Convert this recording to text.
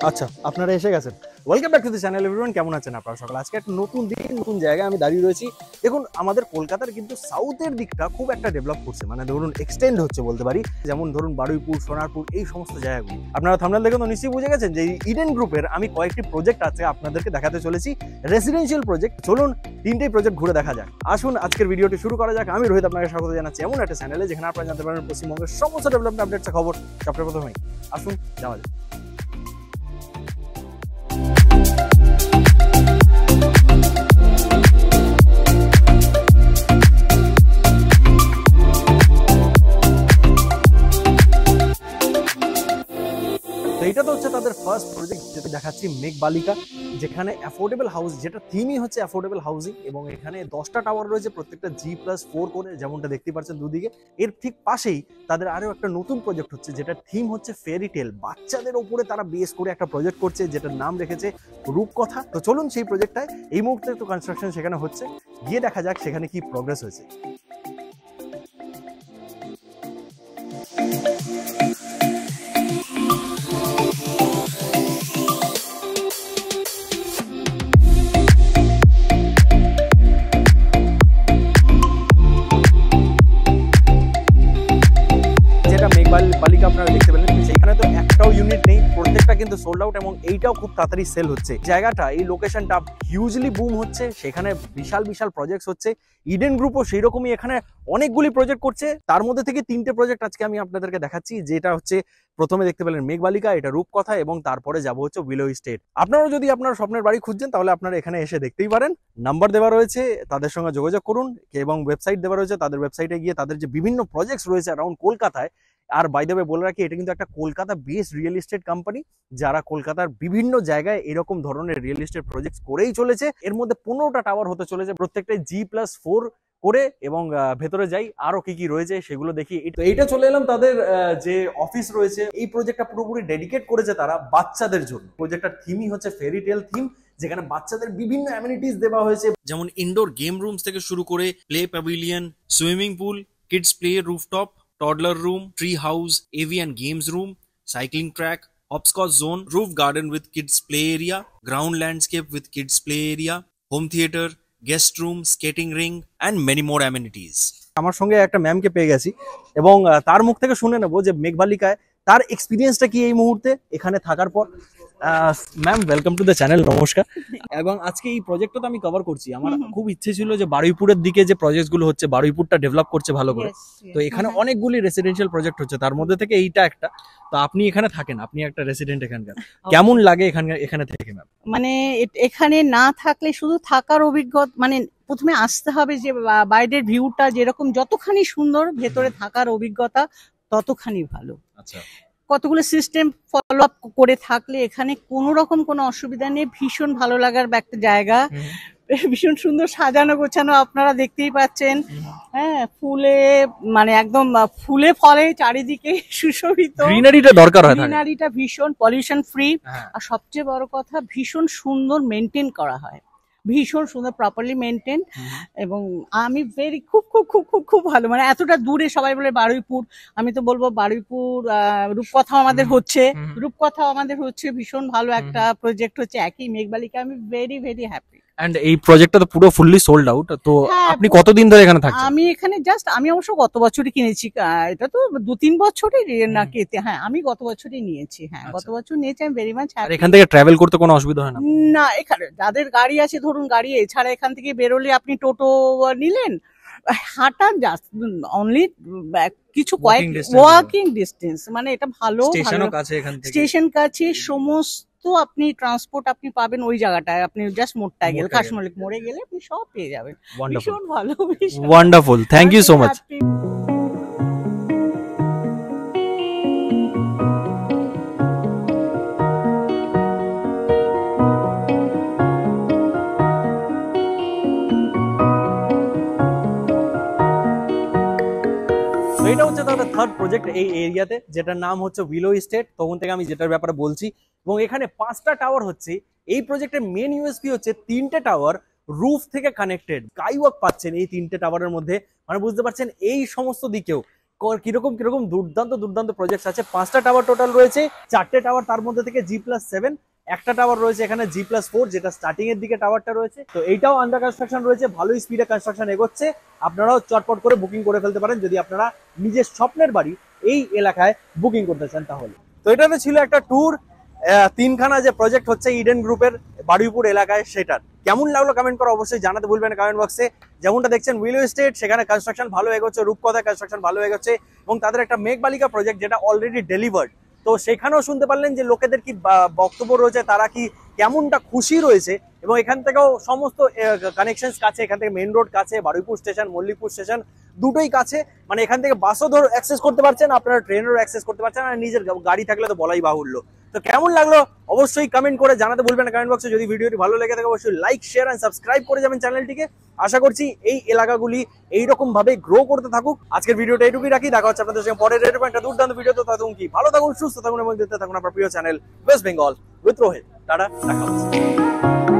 আচ্ছা, আপনারা এসে গেছেন। Welcome back to the channel everyone. কেমন আছেন আপনারা সকলে? আজকে একটা নতুন দিন, নতুন জায়গায় আমি দাঁড়িয়ে রয়েছি। দেখুন, আমাদের কলকাতার কিন্তু সাউথের দিকটা খুব একটা ডেভেলপ করছে, মানে ধরুন এক্সটেন্ড হচ্ছে বলতে পারি। যেমন ধরুন বারুইপুর, সোনারপুর, এই সমস্ত জায়গাগুলো আপনারা থাম্বনেল দেখে তো নিশ্চয়ই বুঝে গেছেন যে ইডেন গ্রুপের আমি কয়েকটি প্রজেক্ট আছে আপনাদেরকে দেখাতে চলেছি, রেসিডেন্সিয়াল প্রজেক্ট। চলুন তিনটেই প্রজেক্ট ঘুরে দেখা যাক। আসুন আজকের ভিডিওটি শুরু করা যাক। আমি রোহিত আপনাকে স্বাগত জানাচ্ছি এমন একটা চ্যানেলে যেখানে আপনারা জানতে পারবেন পশ্চিমবঙ্গের সমস্ত ডেভেলপমেন্ট আপডেটস খবর সবচেয়ে প্রথমেই। আসুন যাওয়া যাক। তো এটা তো হচ্ছে তাদের ফার্স্ট প্রজেক্ট, যেটা দেখাচ্ছি মেঘবালিকা, যেখানে অ্যাফোর্ডেবল হাউস, যেটা থিমই হচ্ছে অ্যাফোর্ডেবল হাউসিং। এবং এখানে 10টা টাওয়ার রয়েছে, প্রত্যেকটা G+4 করে, যেমনটা দেখতে পাচ্ছেন দুদিকে। এর ঠিক পাশেই তাদের আরো একটা নতুন প্রজেক্ট হচ্ছে, যেটা থিম হচ্ছে ফেরি টেল। বাচ্চাদের ওপরে তারা বেস করে একটা প্রজেক্ট করছে, যেটার নাম রেখেছে রূপকথা। তো চলুন সেই প্রজেক্টটায়, এই মুহূর্তে তো কনস্ট্রাকশন সেখানে হচ্ছে, গিয়ে দেখা যাক সেখানে কি প্রগ্রেস হয়েছে। বালিকা আপনারা দেখতে পেলেন, সেখানে তো একটাও ইউনিট নেই, প্রত্যেকটা কিন্তু সোল্ড আউট, এবং এইটাও খুব তাড়াতাড়ি সেল হচ্ছে। জায়গাটা, এই লোকেশনটা হিউজলি বুম হচ্ছে, সেখানে বিশাল বিশাল প্রজেক্টস হচ্ছে। ইডেন গ্রুপও সেই রকমই এখানে অনেকগুলি প্রজেক্ট করছে, তার মধ্যে থেকে 3টে প্রজেক্ট আজকে আমি আপনাদেরকে দেখাচ্ছি। যেটা হচ্ছে প্রথমে দেখতে পেলেন মেঘবালিকা, এটা রূপকথা, এবং তারপরে যাবো হচ্ছে উইলো স্টেট। আপনারাও যদি আপনার স্বপ্নের বাড়ি খুঁজছেন তাহলে আপনারা এখানে এসে দেখতেই পারেন। নাম্বার দেওয়া রয়েছে, তাদের সঙ্গে যোগাযোগ করুন, এবং ওয়েবসাইট দেওয়া রয়েছে। তাদের ওয়েবসাইটে গিয়ে তাদের যে বিভিন্ন প্রজেক্টস রয়েছে অ্যারাউন্ড কলকাতায়। আর বাই দ্য ওয়ে বলে রাখি, এটা কিন্তু একটা Kolkata based real estate company, যারা কলকাতার বিভিন্ন জায়গায় এরকম ধরনের রিয়েল এস্টেট প্রজেক্ট করেই চলেছে। এর মধ্যে 15টা টাওয়ার হতে চলেছে, প্রত্যেকটাই G+4 করে। এবং ভেতরে যাই, আরো কি কি রয়েছে সেগুলো দেখি। তো এইটা চলে এলাম তাদের যে অফিস রয়েছে। এই প্রজেক্টটা পুরোপুরি ডেডিকেট করেছে তারা বাচ্চাদের জন্য। প্রজেক্টটার থিমই হচ্ছে ফেরি টেল থিম, যেখানে বাচ্চাদের বিভিন্ন অ্যামিনিটিস দেওয়া হয়েছে, যেমন ইনডোর গেম রুমস থেকে শুরু করে play pavilion, swimming pool, kids play rooftop, toddler room, tree house, AV and games room, cycling track, hopscotch zone, roof garden with kids play area, ground landscape with kids play area, home theater, guest room, skating ring and many more amenities. আমার সঙ্গে একটা ম্যামকে পেয়ে গেছি, এবং তার মুখ থেকে শুনে নেবো যে মেঘবালিকায় তার এক্সপিরিয়েন্সটা কি এই মুহূর্তে এখানে থাকার পর। Ma'am, welcome to the channel, নমস্কার। এবং আজকে এই প্রজেক্টটা তো আমি কভার করছি। আমার খুব ইচ্ছে ছিল যে বারুইপুরের দিকে যে প্রজেক্টগুলো হচ্ছে, বারুইপুরটা ডেভেলপ করছে ভালো করে। তো এখানে অনেকগুলি রেসিডেন্সিয়াল প্রজেক্ট হচ্ছে, তার মধ্যে থেকে এইটা একটা। তো আপনি এখানে থাকেন, আপনি একটা রেসিডেন্ট এখানকার, কেমন লাগে এখানে থেকে ম্যাম? মানে এখানে না থাকলে শুধু থাকার অভিজ্ঞতা, মানে প্রথমে আসতে হবে যে বাইরের ভিউটা যেরকম যতখানি সুন্দর, ভেতরে থাকার অভিজ্ঞতা ততখানি ভালো। আচ্ছা, কতগুলো সিস্টেম ফলো আপ করে থাকলে এখানে কোনো রকম কোনো অসুবিধা নেই। ভীষণ ভালো লাগার একটা জায়গা, ভীষণ সুন্দর সাজানো গোছানো, আপনারা দেখতেই পাচ্ছেন। হ্যাঁ, ফুলে মানে একদম ফুলে ফলে চারিদিকে সুশোভিত। গ্রিনারিটা দরকার হয়, গ্রিনারিটা ভীষণ পলিউশন ফ্রি, আর সবচেয়ে বড় কথা ভীষণ সুন্দর মেনটেন করা হয়, ভীষণ সুন্দর প্রপারলি মেনটেন। এবং আমি খুব খুব খুব খুব খুব ভালো, মানে এতটা দূরে সবাই বলে বারুইপুর, আমি তো বলবো বারুইপুর রূপকথাও আমাদের হচ্ছে, ভীষণ ভালো একটা প্রজেক্ট হচ্ছে, একই মেঘবালিকা। আমি ভেরি ভেরি হ্যাপি। এন্ড এই প্রজেক্টটা তো পুরো ফুললি সোল্ড আউট। তো আপনি কতদিন ধরে এখানে থাকছেন? আমি এখানে আমি অবশ্য গত বছরই কিনেছি, এটা তো 2-3 বছরই নাকি। হ্যাঁ, আমি গত বছরই নিয়েছি। হ্যাঁ, গত বছর নিয়েছি। আমি ভেরি মাচ হ্যাপি। এখান থেকে ট্রাভেল করতে কোনো অসুবিধা হয় না? না, এখানে যাদের গাড়ি আছে, ধরুন গাড়ি এছাড়া এখান থেকে বেরোলে আপনি টোটো নিলেন, হাঁটা জাস্ট অনলি কিছু কয়েক ওয়াকিং ডিস্টেন্স, মানে এটা ভালো। স্টেশন কাছে, সমস্ত আপনি ট্রান্সপোর্ট আপনি পাবেন ওই জায়গাটায়। আপনি জাস্ট মোড়টায় গেলে, খাসমলিক মোড়ে গেলে আপনি সব পেয়ে যাবেন। ভীষণ ভালো, wonderful, thank you so much. এটা হচ্ছে তাদের থার্ড প্রজেক্ট এই এরিয়াতে, যেটার নাম হচ্ছে উইলো স্টেট। তখন থেকে আমি যেটার ব্যাপারে বলছি, এবং এখানে 5টা টাওয়ার হচ্ছে। এই প্রজেক্টের মেন ইউএসপি হচ্ছে 3টে টাওয়ার রুফ থেকে কানেক্টেড, স্কাই ওয়াক পাচ্ছেন এই 3টে টাওয়ারের মধ্যে। মানে বুঝতে পারছেন, এই সমস্ত দিকেও কিরকম কিরকম দুর্দান্ত দুর্দান্ত প্রজেক্ট আছে। 5টা টাওয়ার টোটাল রয়েছে, 4টে টাওয়ার তার মধ্যে থেকে G+7, একটা টাওয়ার রয়েছে এখানে G+4 যেটা স্টার্টিং এর দিকে টাওয়ারটা রয়েছে। তো এইটাও আন্ডার কনস্ট্রাকশন রয়েছে, ভালোই স্পিডে কনস্ট্রাকশন এগোচ্ছে। আপনারাও চটপট করে বুকিং করে ফেলতে পারেন যদি আপনারা নিজের স্বপ্নের বাড়ি এই এলাকায় বুকিং করতে চান তাহলে। তো এটাতে ছিল একটা ট্যুর 3খানা যে প্রজেক্ট হচ্ছে ইডেন গ্রুপের বারুইপুর এলাকায়, সেটার কেমন লাগলো কমেন্ট করে অবশ্যই জানাতে ভুলবেন কমেন্ট বক্সে। যেমনটা দেখছেন উইলো এস্টেট, সেখানে কনস্ট্রাকশন ভালো এগোচ্ছে, রূপকথা কনস্ট্রাকশন ভালো এগোচ্ছে এবং তাদের একটা মেঘবালিকা প্রজেক্ট যেটা অলরেডি ডেলিভার্ড। তো সেখানেও শুনতে পারলেন যে লোকেদের কি বক্তব্য রয়েছে, তারা কি কেমনটা খুশি রয়েছে। এবং এখান থেকেও সমস্ত কানেকশন কাছে, এখান থেকে মেন রোড কাছে, বারুইপুর স্টেশন, মল্লিকপুর স্টেশন দুটোই কাছে, মানে এখান থেকে বাসও অ্যাক্সেস করতে পারছেন, আপনারা ট্রেনেরও অ্যাক্সেস করতে পারছেন, আর নিজের গাড়ি থাকলে তো বলাই বাহুল্য। তো কেমন লাগলো অবশ্যই কমেন্ট করে জানাতে ভুলবেন না কমেন্ট বক্সে। যদি ভিডিওটি ভালো লেগে থাকে অবশ্যই লাইক, শেয়ার এন্ড সাবস্ক্রাইব করে যাবেন চ্যানেলটিকে। আশা করছি এই এলাকাগুলি এইরকম ভাবে গ্রো করতে থাকুক। আজকের ভিডিওটা এইটুকুই রাখি, দেখা হচ্ছে আপনাদের সঙ্গে পরের এরকম একটা দুর্দান্ত ভিডিও। তো ততক্ষণ কি ভালো থাকুন, সুস্থ থাকুন এবং দেখতে থাকুন আপনার প্রিয় channel West Bengal with Rohit. Tata, দেখা হচ্ছে।